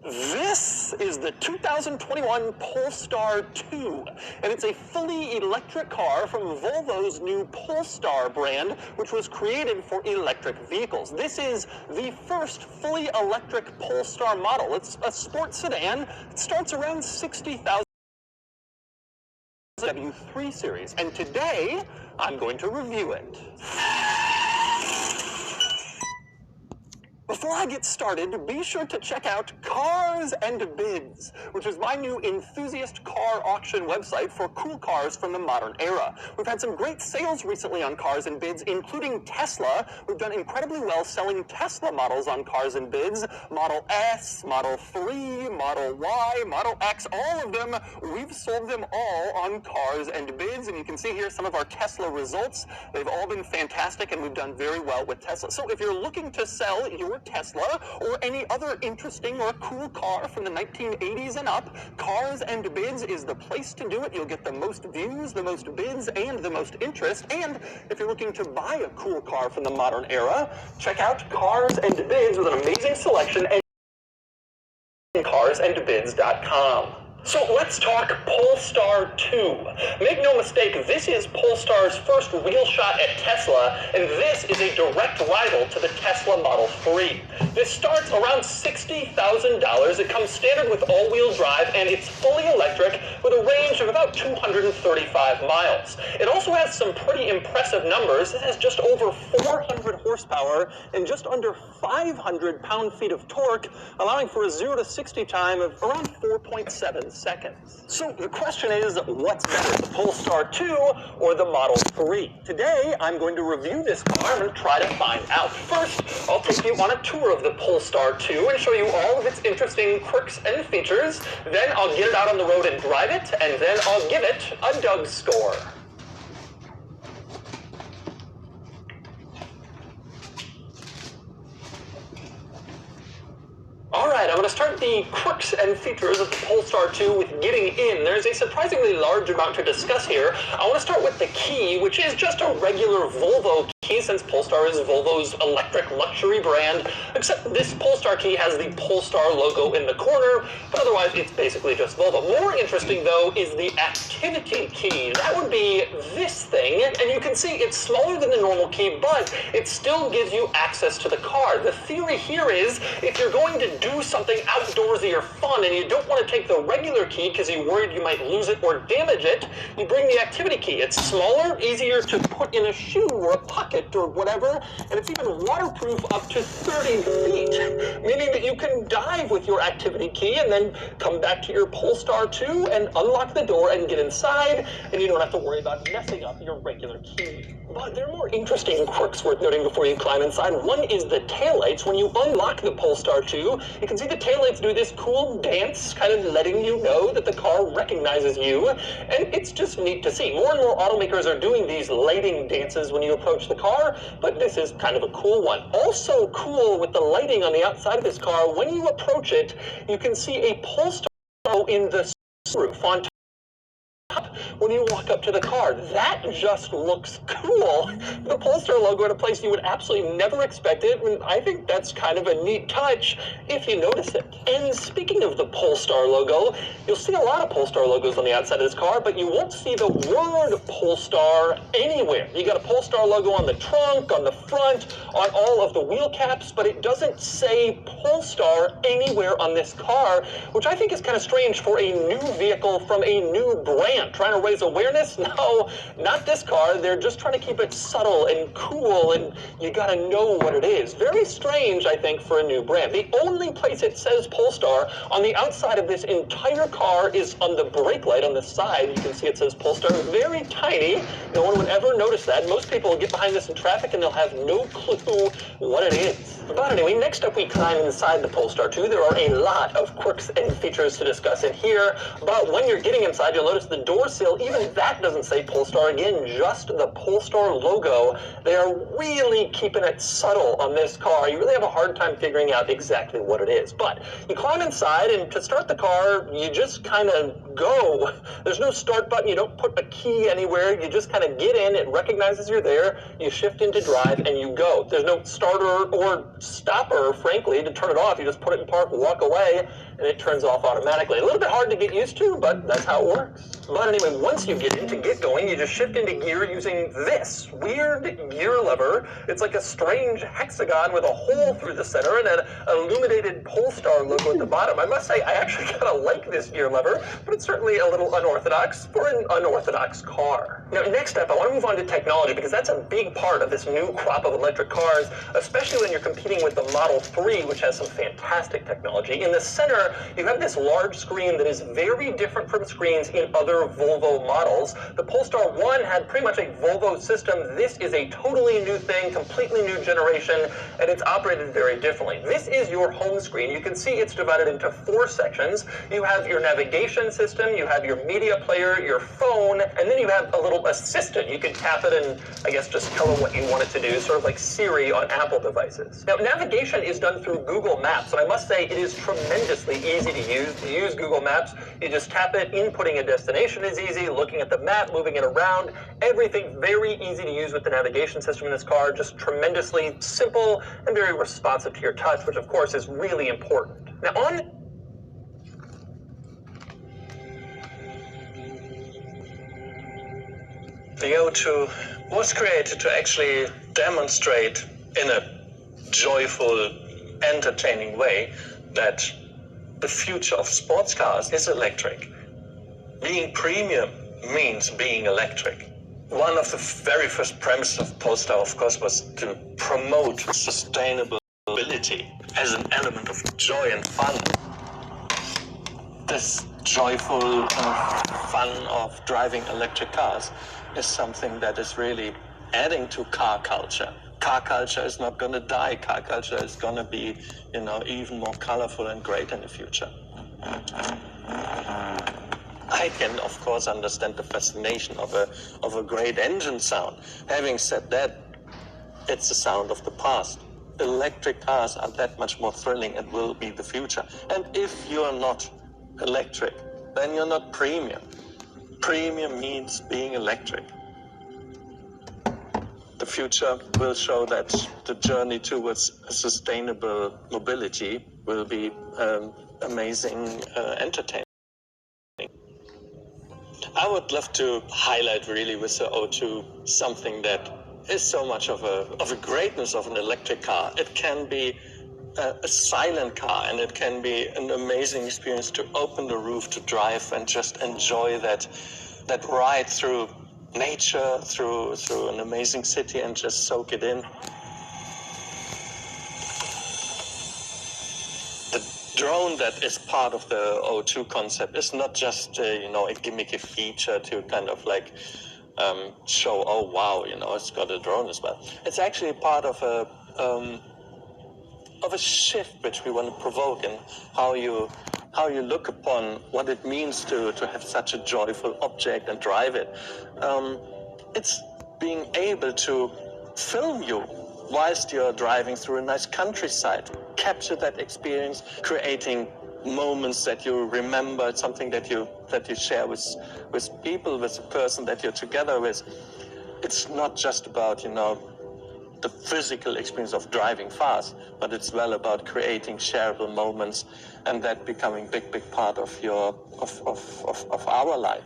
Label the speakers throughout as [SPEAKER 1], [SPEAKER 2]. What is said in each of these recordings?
[SPEAKER 1] This is the 2021 Polestar 2, and it's a fully electric car from Volvo's new Polestar brand, which was created for electric vehicles. This is the first fully electric Polestar model. It's a sports sedan. It starts around $60,000 W3 series, and today I'm going to review it. Before I get started, be sure to check out Cars and Bids, which is my new enthusiast car auction website for cool cars from the modern era. We've had some great sales recently on Cars and Bids, including Tesla. We've done incredibly well selling Tesla models on Cars and Bids. Model S, Model 3, Model Y, Model X, all of them, we've sold them all on Cars and Bids, and you can see here some of our Tesla results. They've all been fantastic, and we've done very well with Tesla. So if you're looking to sell your Tesla or any other interesting or cool car from the 1980s and up, Cars and Bids is the place to do it. You'll get the most views, the most bids, and the most interest. And if you're looking to buy a cool car from the modern era, check out Cars and Bids with an amazing selection at carsandbids.com. So let's talk Polestar 2. Make no mistake, this is Polestar's first real shot at Tesla, and this is a direct rival to the Tesla Model 3. This starts around $60,000. It comes standard with all-wheel drive, and it's fully electric with a range of about 235 miles. It also has some pretty impressive numbers. It has just over 400 horsepower and just under 500 pound-feet of torque, allowing for a 0 to 60 time of around 4.7 seconds. So the question is, what's better, the Polestar 2 or the Model 3? Today, I'm going to review this car and try to find out. First, I'll take you on a tour of the Polestar 2 and show you all of its interesting quirks and features. Then I'll get it out on the road and drive it, and then I'll give it a Doug score. Alright, I'm going to start the quirks and features of the Polestar 2 with getting in. There's a surprisingly large amount to discuss here. I want to start with the key, which is just a regular Volvo key, since Polestar is Volvo's electric luxury brand, except this Polestar key has the Polestar logo in the corner, but otherwise it's basically just Volvo. More interesting, though, is the activity key. That would be this thing, and you can see it's smaller than the normal key, but it still gives you access to the car. The theory here is, if you're going to do something outdoorsy or fun and you don't want to take the regular key because you're worried you might lose it or damage it, you bring the activity key. It's smaller, easier to put in a shoe or a pocket or whatever, and it's even waterproof up to 30 feet, meaning that you can dive with your activity key and then come back to your Polestar 2 and unlock the door and get inside, and you don't have to worry about messing up your regular key. But there are more interesting quirks worth noting before you climb inside. One is the taillights. When you unlock the Polestar 2, you can see the taillights do this cool dance, kind of letting you know that the car recognizes you, and it's just neat to see. More and more automakers are doing these lighting dances when you approach the car, but this is kind of a cool one. Also cool with the lighting on the outside of this car, when you approach it, you can see a Polestar in the roof on top. When you walk up to the car, that just looks cool. The Polestar logo at a place you would absolutely never expect it, and I think that's kind of a neat touch if you notice it. And speaking of the Polestar logo, you'll see a lot of Polestar logos on the outside of this car, but you won't see the word Polestar anywhere. You got a Polestar logo on the trunk, on the front, on all of the wheel caps, but it doesn't say Polestar anywhere on this car, which I think is kind of strange for a new vehicle from a new brand. Trying to raise awareness? No, not this car. They're just trying to keep it subtle and cool, and you gotta know what it is. Very strange, I think, for a new brand. The only place it says Polestar on the outside of this entire car is on the brake light on the side. You can see it says Polestar, very tiny. No one would ever notice that. Most people will get behind this in traffic and they'll have no clue what it is. But anyway, next up we climb inside the Polestar 2. There are a lot of quirks and features to discuss in here, but when you're getting inside, you'll notice the doors windowsill, even that doesn't say Polestar. Again, just the Polestar logo. They are really keeping it subtle on this car. You really have a hard time figuring out exactly what it is. But you climb inside, and to start the car, you just kind of go. There's no start button. You don't put a key anywhere. You just kind of get in. It recognizes you're there. You shift into drive, and you go. There's no starter or stopper, frankly, to turn it off. You just put it in park, walk away, and it turns off automatically. A little bit hard to get used to, but that's how it works. But anyway, once you get going, you just shift into gear using this weird gear lever. It's like a strange hexagon with a hole through the center and an illuminated Polestar logo at the bottom. I must say, I actually kind of like this gear lever, but it's certainly a little unorthodox for an unorthodox car. Now, next up, I want to move on to technology, because that's a big part of this new crop of electric cars, especially when you're competing with the Model 3, which has some fantastic technology. In the center, you have this large screen that is very different from screens in other Volvo models. The Polestar 1 had pretty much a Volvo system. This is a totally new thing, completely new generation, and it's operated very differently. This is your home screen. You can see it's divided into 4 sections. You have your navigation system, you have your media player, your phone, and then you have a little assistant. You can tap it and, I guess, just tell it what you want it to do, sort of like Siri on Apple devices. Now, navigation is done through Google Maps, and I must say it is tremendously easy to use. To use Google Maps, you just tap it, inputting a destination is easy, looking at the map, moving it around, everything very easy to use with the navigation system in this car, just tremendously simple and very responsive to your touch, which of course is really important. Now on
[SPEAKER 2] the O2 was created to actually demonstrate in a joyful, entertaining way that the future of sports cars is electric. Being premium means being electric. One of the very first premises of Polestar, of course, was to promote sustainable mobility as an element of joy and fun. This joyful fun of driving electric cars is something that is really adding to car culture. Car culture is not going to die. Car culture is going to be, even more colorful and great in the future. I can, of course, understand the fascination of a great engine sound. Having said that, it's the sound of the past. Electric cars are that much more thrilling and will be the future. And if you're not electric, then you're not premium. Premium means being electric. The future will show that the journey towards sustainable mobility will be amazing entertainment. I would love to highlight really with the O2 something that is so much of a greatness of an electric car. It can be a silent car, and it can be an amazing experience to open the roof, to drive and just enjoy that ride through nature, through an amazing city, and just soak it in. Drone that is part of the O2 concept is not just a gimmicky feature to kind of like show, oh wow, it's got a drone as well. It's actually part of a shift which we want to provoke in how you look upon what it means to have such a joyful object and drive it. It's being able to film you whilst you're driving through a nice countryside. Capture that experience, creating moments that you remember, something that you share with people, with the person that you're together with. It's not just about, the physical experience of driving fast, but it's well about creating shareable moments, and that becoming big part of our life.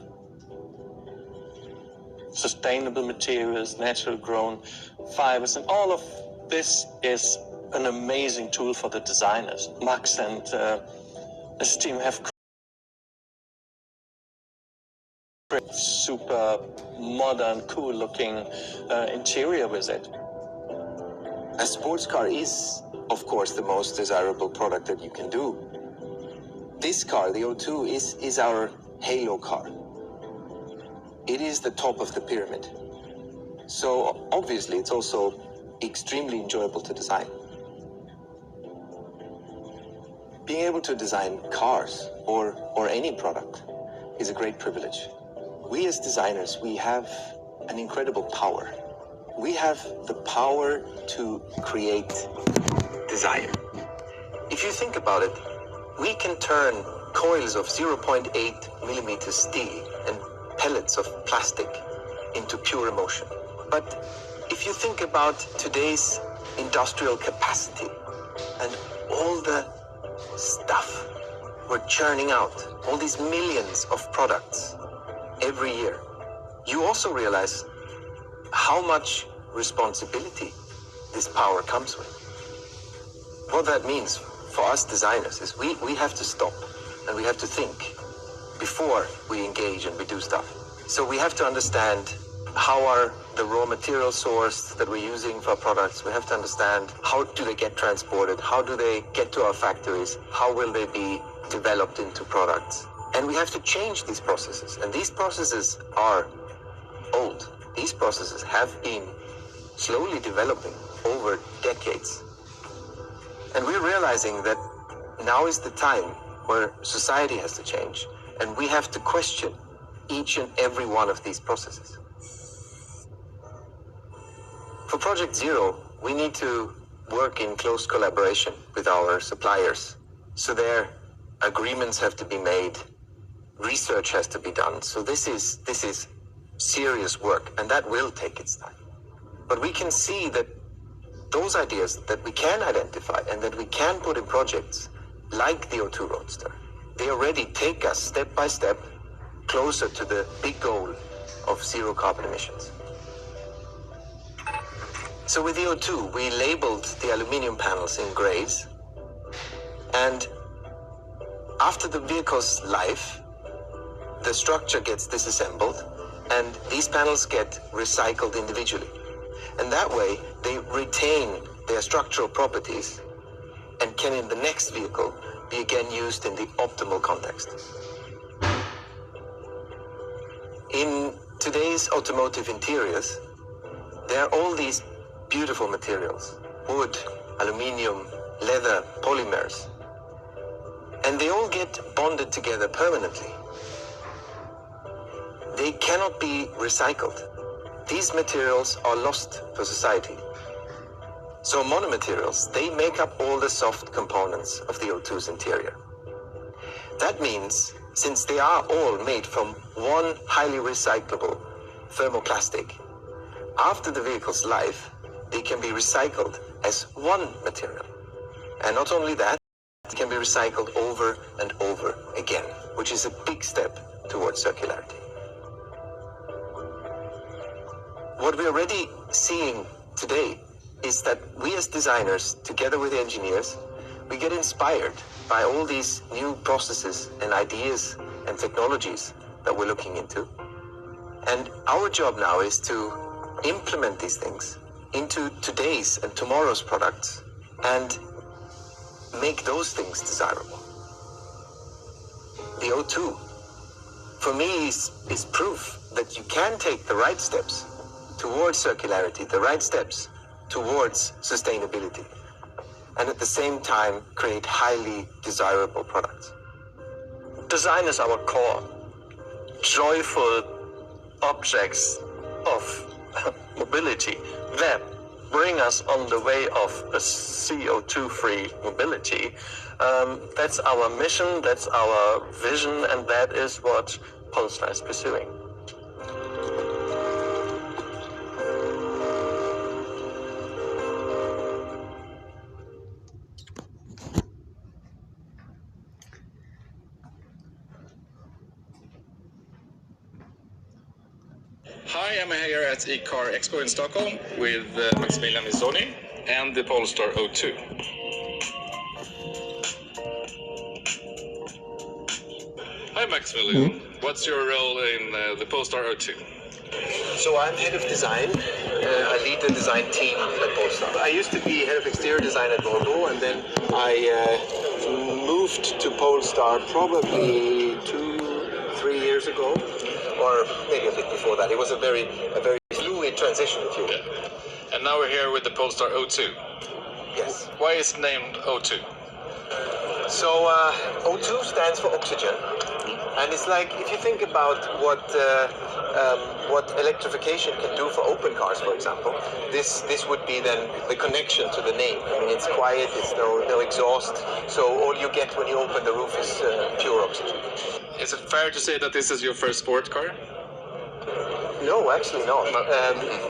[SPEAKER 2] Sustainable materials, natural grown fibers, and all of this is an amazing tool for the designers. Max and his team have created super modern, cool looking interior with it.
[SPEAKER 3] A sports car is, of course, the most desirable product that you can do. This car, the O2, is our halo car. It is the top of the pyramid. So obviously it's also extremely enjoyable to design. Being able to design cars or any product is a great privilege. We as designers, we have an incredible power. We have the power to create desire. If you think about it, we can turn coils of 0.8 millimeter steel and pellets of plastic into pure emotion. But if you think about today's industrial capacity and all the stuff we're churning out, all these millions of products every year, you also realize how much responsibility this power comes with. What that means for us designers is we have to stop and we have to think before we engage and we do stuff. So we have to understand how are the raw material sourced that we're using for our products. We have to understand how do they get transported, how do they get to our factories, how will they be developed into products. And we have to change these processes. And these processes are old. These processes have been slowly developing over decades. And we're realizing that now is the time where society has to change, and we have to question each and every one of these processes. For Project Zero, we need to work in close collaboration with our suppliers. So their agreements have to be made, research has to be done. So this is serious work, and that will take its time. But we can see that those ideas that we can identify and that we can put in projects like the O2 Roadster, they already take us step by step closer to the big goal of zero carbon emissions. So with the O2, we labeled the aluminium panels in grays, and after the vehicle's life, the structure gets disassembled and these panels get recycled individually. And that way, they retain their structural properties and can in the next vehicle be again used in the optimal context. In today's automotive interiors, there are all these beautiful materials: wood, aluminium, leather, polymers. And they all get bonded together permanently. They cannot be recycled. These materials are lost for society. So monomaterials, they make up all the soft components of the O2's interior. That means, since they are all made from one highly recyclable thermoplastic, after the vehicle's life, they can be recycled as one material. And not only that, it can be recycled over and over again, which is a big step towards circularity. What we're already seeing today is that we as designers, together with engineers, we get inspired by all these new processes and ideas and technologies that we're looking into. And our job now is to implement these things into today's and tomorrow's products and make those things desirable. The O2, for me, is proof that you can take the right steps towards circularity, the right steps towards sustainability, and at the same time create highly desirable products.
[SPEAKER 2] Design is our core. Joyful objects of mobility that bring us on the way of a CO2-free mobility. That's our mission, that's our vision, and that is what Polestar is pursuing.
[SPEAKER 4] Hi, I'm here at E-Car Expo in Stockholm with Maximilian Missoni and the Polestar O2. Hi Maximilian, what's your role in the Polestar O2?
[SPEAKER 3] So I'm head of design. I lead the design team at Polestar. I used to be head of exterior design at Volvo, and then I moved to Polestar probably 2-3 years ago, or maybe a bit before that. It was a very fluid transition, if you will.
[SPEAKER 4] Yeah. And now we're here with the Polestar O2.
[SPEAKER 3] Yes.
[SPEAKER 4] Why is it named O2?
[SPEAKER 3] So O2 stands for oxygen, And it's like, if you think about what electrification can do for open cars, for example, this would be then the connection to the name. I mean, it's quiet, it's no exhaust, so all you get when you open the roof is pure oxygen.
[SPEAKER 4] Is it fair to say that this is your first sport car?
[SPEAKER 3] No, actually not.